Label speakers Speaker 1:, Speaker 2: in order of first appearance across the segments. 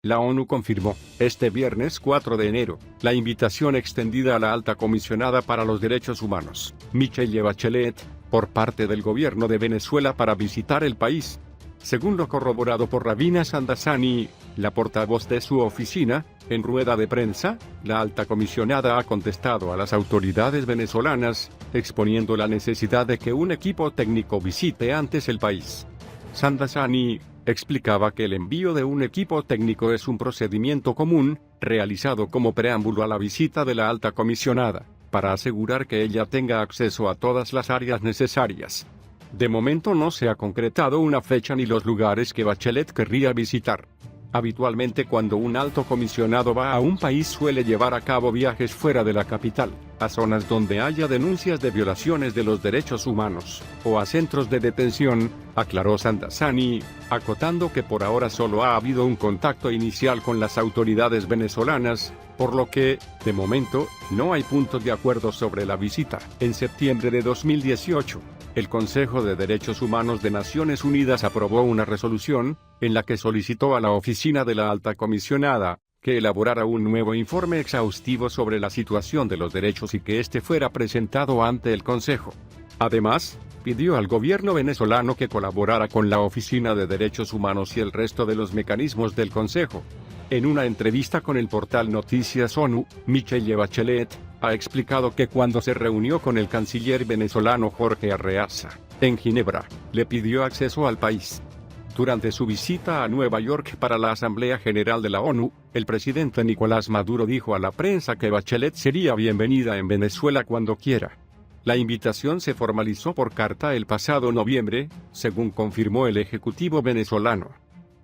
Speaker 1: La ONU confirmó, este viernes 4 de enero, la invitación extendida a la alta comisionada para los derechos humanos, Michelle Bachelet, por parte del gobierno de Venezuela para visitar el país. Según lo corroborado por Ravina Shamdasani, la portavoz de su oficina, en rueda de prensa, la alta comisionada ha contestado a las autoridades venezolanas, exponiendo la necesidad de que un equipo técnico visite antes el país. Shamdasani explicaba que el envío de un equipo técnico es un procedimiento común, realizado como preámbulo a la visita de la alta comisionada, para asegurar que ella tenga acceso a todas las áreas necesarias. De momento no se ha concretado una fecha ni los lugares que Bachelet querría visitar. Habitualmente cuando un alto comisionado va a un país suele llevar a cabo viajes fuera de la capital, a zonas donde haya denuncias de violaciones de los derechos humanos, o a centros de detención, aclaró Shamdasani, acotando que por ahora solo ha habido un contacto inicial con las autoridades venezolanas, por lo que, de momento, no hay puntos de acuerdo sobre la visita. En septiembre de 2018, el Consejo de Derechos Humanos de Naciones Unidas aprobó una resolución, en la que solicitó a la oficina de la alta comisionada, que elaborara un nuevo informe exhaustivo sobre la situación de los derechos y que éste fuera presentado ante el Consejo. Además, pidió al gobierno venezolano que colaborara con la Oficina de Derechos Humanos y el resto de los mecanismos del Consejo. En una entrevista con el portal Noticias ONU, Michelle Bachelet ha explicado que cuando se reunió con el canciller venezolano Jorge Arreaza, en Ginebra, le pidió acceso al país. Durante su visita a Nueva York para la Asamblea General de la ONU, el presidente Nicolás Maduro dijo a la prensa que Bachelet sería bienvenida en Venezuela cuando quiera. La invitación se formalizó por carta el pasado noviembre, según confirmó el Ejecutivo venezolano.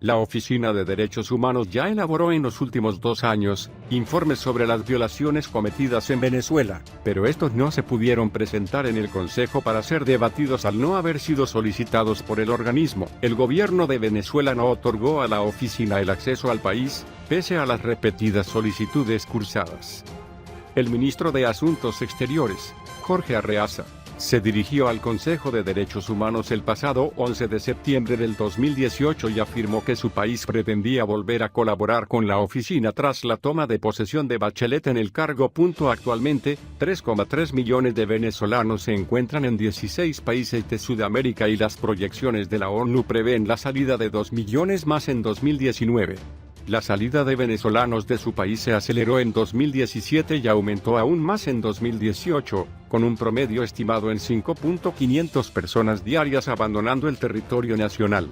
Speaker 1: La Oficina de Derechos Humanos ya elaboró en los últimos 2 años informes sobre las violaciones cometidas en Venezuela, pero estos no se pudieron presentar en el Consejo para ser debatidos al no haber sido solicitados por el organismo. El gobierno de Venezuela no otorgó a la oficina el acceso al país, pese a las repetidas solicitudes cursadas. El ministro de Asuntos Exteriores, Jorge Arreaza, se dirigió al Consejo de Derechos Humanos el pasado 11 de septiembre del 2018 y afirmó que su país pretendía volver a colaborar con la oficina tras la toma de posesión de Bachelet en el cargo. Actualmente, 3,3 millones de venezolanos se encuentran en 16 países de Sudamérica y las proyecciones de la ONU prevén la salida de 2 millones más en 2019. La salida de venezolanos de su país se aceleró en 2017 y aumentó aún más en 2018, con un promedio estimado en 5.500 personas diarias abandonando el territorio nacional.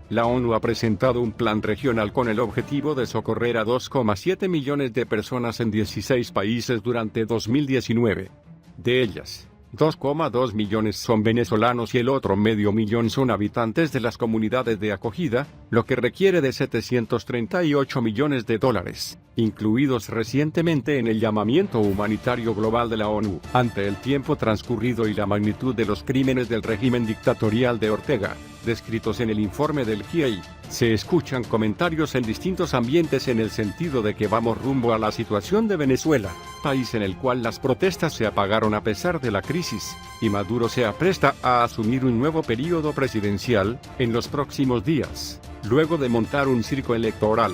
Speaker 1: La ONU ha presentado un plan regional con el objetivo de socorrer a 2,7 millones de personas en 16 países durante 2019. De ellas, 2,2 millones son venezolanos y el otro medio millón son habitantes de las comunidades de acogida, lo que requiere de $738 millones, incluidos recientemente en el llamamiento humanitario global de la ONU. Ante el tiempo transcurrido y la magnitud de los crímenes del régimen dictatorial de Ortega, descritos en el informe del GIEI, se escuchan comentarios en distintos ambientes en el sentido de que vamos rumbo a la situación de Venezuela, país en el cual las protestas se apagaron a pesar de la crisis, y Maduro se apresta a asumir un nuevo período presidencial en los próximos días, luego de montar un circo electoral.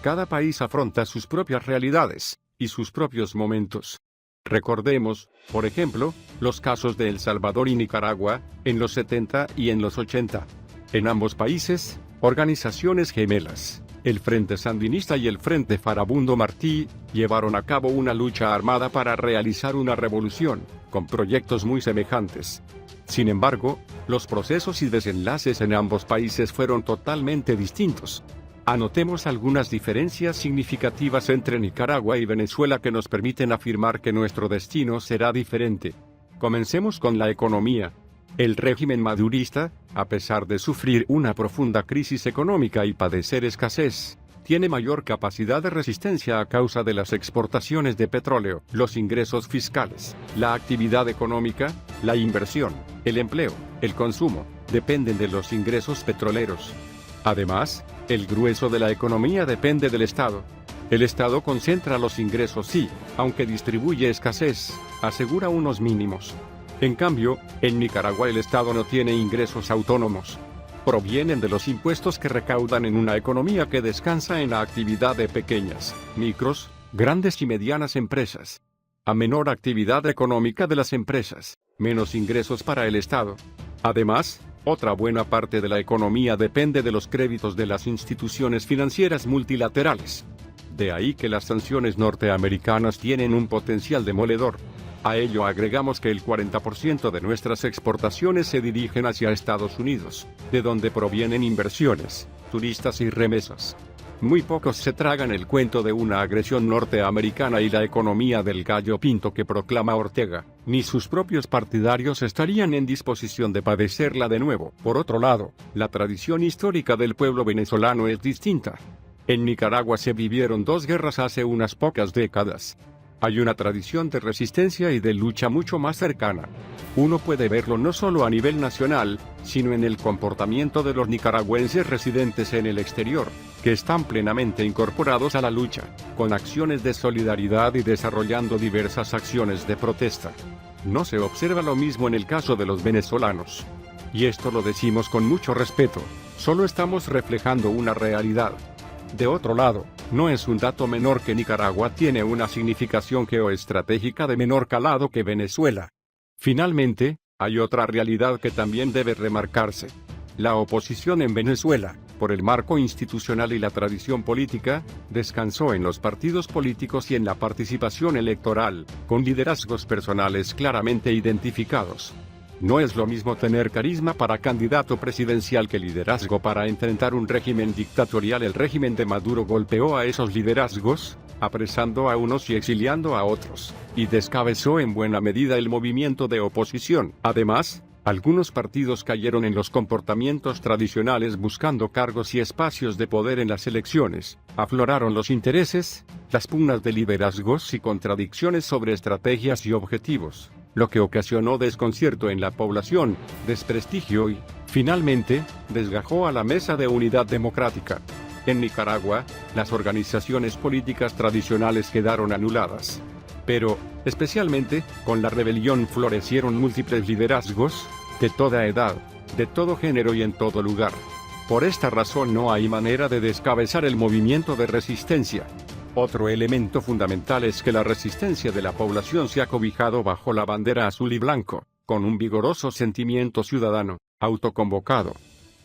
Speaker 1: Cada país afronta sus propias realidades y sus propios momentos. Recordemos, por ejemplo, los casos de El Salvador y Nicaragua, en los 70 y en los 80. En ambos países, organizaciones gemelas, el Frente Sandinista y el Frente Farabundo Martí, llevaron a cabo una lucha armada para realizar una revolución, con proyectos muy semejantes. Sin embargo, los procesos y desenlaces en ambos países fueron totalmente distintos. Anotemos algunas diferencias significativas entre Nicaragua y Venezuela que nos permiten afirmar que nuestro destino será diferente. Comencemos con la economía. El régimen madurista, a pesar de sufrir una profunda crisis económica y padecer escasez, tiene mayor capacidad de resistencia a causa de las exportaciones de petróleo, los ingresos fiscales, la actividad económica, la inversión, el empleo, el consumo, dependen de los ingresos petroleros. Además, el grueso de la economía depende del Estado. El Estado concentra los ingresos y, aunque distribuye escasez, asegura unos mínimos. En cambio, en Nicaragua el Estado no tiene ingresos autónomos. provienen de los impuestos que recaudan en una economía que descansa en la actividad de pequeñas, micros, grandes y medianas empresas. A menor actividad económica de las empresas, menos ingresos para el Estado. Además, otra buena parte de la economía depende de los créditos de las instituciones financieras multilaterales. De ahí que las sanciones norteamericanas tienen un potencial demoledor. A ello agregamos que el 40% de nuestras exportaciones se dirigen hacia Estados Unidos, de donde provienen inversiones, turistas y remesas. Muy pocos se tragan el cuento de una agresión norteamericana y la economía del gallo pinto que proclama Ortega, ni sus propios partidarios estarían en disposición de padecerla de nuevo. Por otro lado, la tradición histórica del pueblo venezolano es distinta. En Nicaragua se vivieron 2 guerras hace unas pocas décadas. Hay una tradición de resistencia y de lucha mucho más cercana. Uno puede verlo no solo a nivel nacional, sino en el comportamiento de los nicaragüenses residentes en el exterior, que están plenamente incorporados a la lucha, con acciones de solidaridad y desarrollando diversas acciones de protesta. No se observa lo mismo en el caso de los venezolanos. Y esto lo decimos con mucho respeto, solo estamos reflejando una realidad. De otro lado, no es un dato menor que Nicaragua tiene una significación geoestratégica de menor calado que Venezuela. Finalmente, hay otra realidad que también debe remarcarse. La oposición en Venezuela, por el marco institucional y la tradición política, descansó en los partidos políticos y en la participación electoral, con liderazgos personales claramente identificados. No es lo mismo tener carisma para candidato presidencial que liderazgo para enfrentar un régimen dictatorial. El régimen de Maduro golpeó a esos liderazgos, apresando a unos y exiliando a otros, y descabezó en buena medida el movimiento de oposición. Además, algunos partidos cayeron en los comportamientos tradicionales buscando cargos y espacios de poder en las elecciones. Afloraron los intereses, las pugnas de liderazgos y contradicciones sobre estrategias y objetivos, lo que ocasionó desconcierto en la población, desprestigio y, finalmente, desgajó a la Mesa de Unidad Democrática. En Nicaragua, las organizaciones políticas tradicionales quedaron anuladas. Pero, especialmente, con la rebelión florecieron múltiples liderazgos, de toda edad, de todo género y en todo lugar. Por esta razón no hay manera de descabezar el movimiento de resistencia. Otro elemento fundamental es que la resistencia de la población se ha cobijado bajo la bandera azul y blanco, con un vigoroso sentimiento ciudadano, autoconvocado.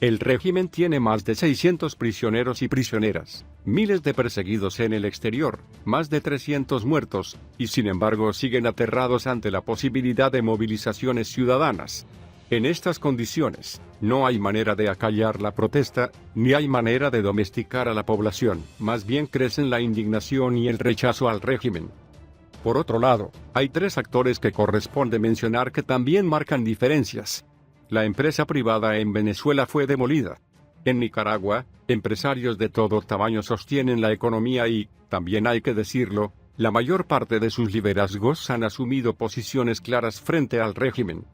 Speaker 1: El régimen tiene más de 600 prisioneros y prisioneras, miles de perseguidos en el exterior, más de 300 muertos, y sin embargo siguen aterrados ante la posibilidad de movilizaciones ciudadanas. En estas condiciones, no hay manera de acallar la protesta, ni hay manera de domesticar a la población, más bien crecen la indignación y el rechazo al régimen. Por otro lado, hay 3 actores que corresponde mencionar que también marcan diferencias. La empresa privada en Venezuela fue demolida. En Nicaragua, empresarios de todo tamaño sostienen la economía y, también hay que decirlo, la mayor parte de sus liderazgos han asumido posiciones claras frente al régimen.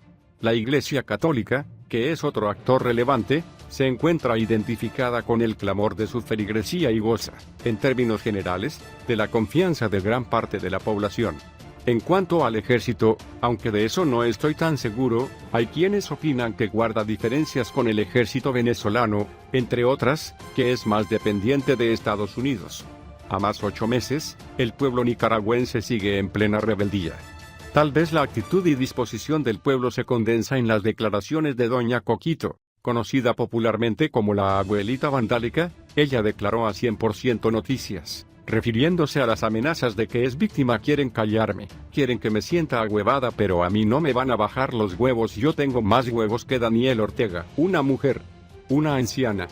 Speaker 1: La Iglesia Católica, que es otro actor relevante, se encuentra identificada con el clamor de su feligresía y goza, en términos generales, de la confianza de gran parte de la población. En cuanto al ejército, aunque de eso no estoy tan seguro, hay quienes opinan que guarda diferencias con el ejército venezolano, entre otras, que es más dependiente de Estados Unidos. A más 8 meses, el pueblo nicaragüense sigue en plena rebeldía. Tal vez la actitud y disposición del pueblo se condensa en las declaraciones de Doña Coquito, conocida popularmente como la abuelita vandálica. Ella declaró a 100% Noticias, refiriéndose a las amenazas de que es víctima: quieren callarme, quieren que me sienta ahuevada, pero a mí no me van a bajar los huevos, yo tengo más huevos que Daniel Ortega, una mujer, una anciana.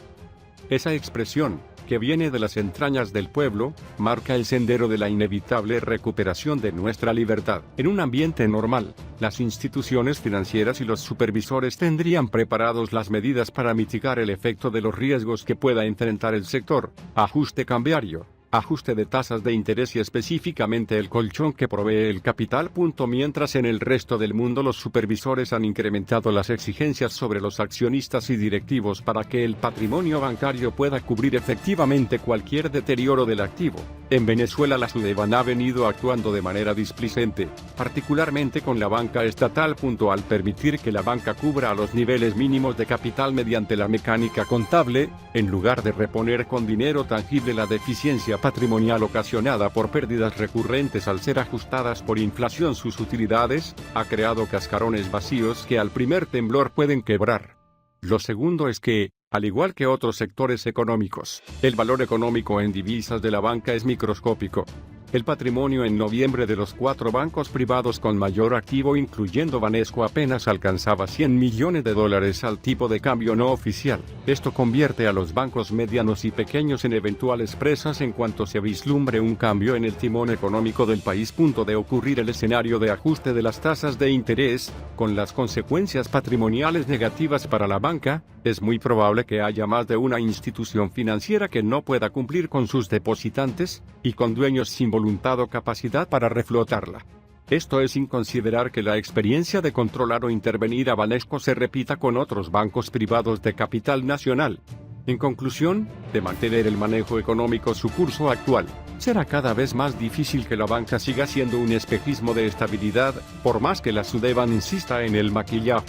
Speaker 1: Esa expresión, que viene de las entrañas del pueblo, marca el sendero de la inevitable recuperación de nuestra libertad. En un ambiente normal, las instituciones financieras y los supervisores tendrían preparados las medidas para mitigar el efecto de los riesgos que pueda enfrentar el sector: ajuste cambiario, ajuste de tasas de interés y específicamente el colchón que provee el capital. Mientras en el resto del mundo los supervisores han incrementado las exigencias sobre los accionistas y directivos para que el patrimonio bancario pueda cubrir efectivamente cualquier deterioro del activo. En Venezuela la SUDEBAN ha venido actuando de manera displicente, particularmente con la banca estatal. Al permitir que la banca cubra a los niveles mínimos de capital mediante la mecánica contable, en lugar de reponer con dinero tangible la deficiencia patrimonial ocasionada por pérdidas recurrentes al ser ajustadas por inflación sus utilidades, ha creado cascarones vacíos que al primer temblor pueden quebrar. Lo segundo es que, al igual que otros sectores económicos, el valor económico en divisas de la banca es microscópico. El patrimonio en noviembre de los 4 bancos privados con mayor activo, incluyendo Banesco, apenas alcanzaba $100 millones al tipo de cambio no oficial. Esto convierte a los bancos medianos y pequeños en eventuales presas en cuanto se vislumbre un cambio en el timón económico del país. De ocurrir el escenario de ajuste de las tasas de interés, con las consecuencias patrimoniales negativas para la banca, es muy probable que haya más de una institución financiera que no pueda cumplir con sus depositantes, y con dueños sin voluntad o capacidad para reflotarla. Esto es sin considerar que la experiencia de controlar o intervenir a Banesco se repita con otros bancos privados de capital nacional. En conclusión, de mantener el manejo económico su curso actual, será cada vez más difícil que la banca siga siendo un espejismo de estabilidad, por más que la SUDEBAN insista en el maquillaje.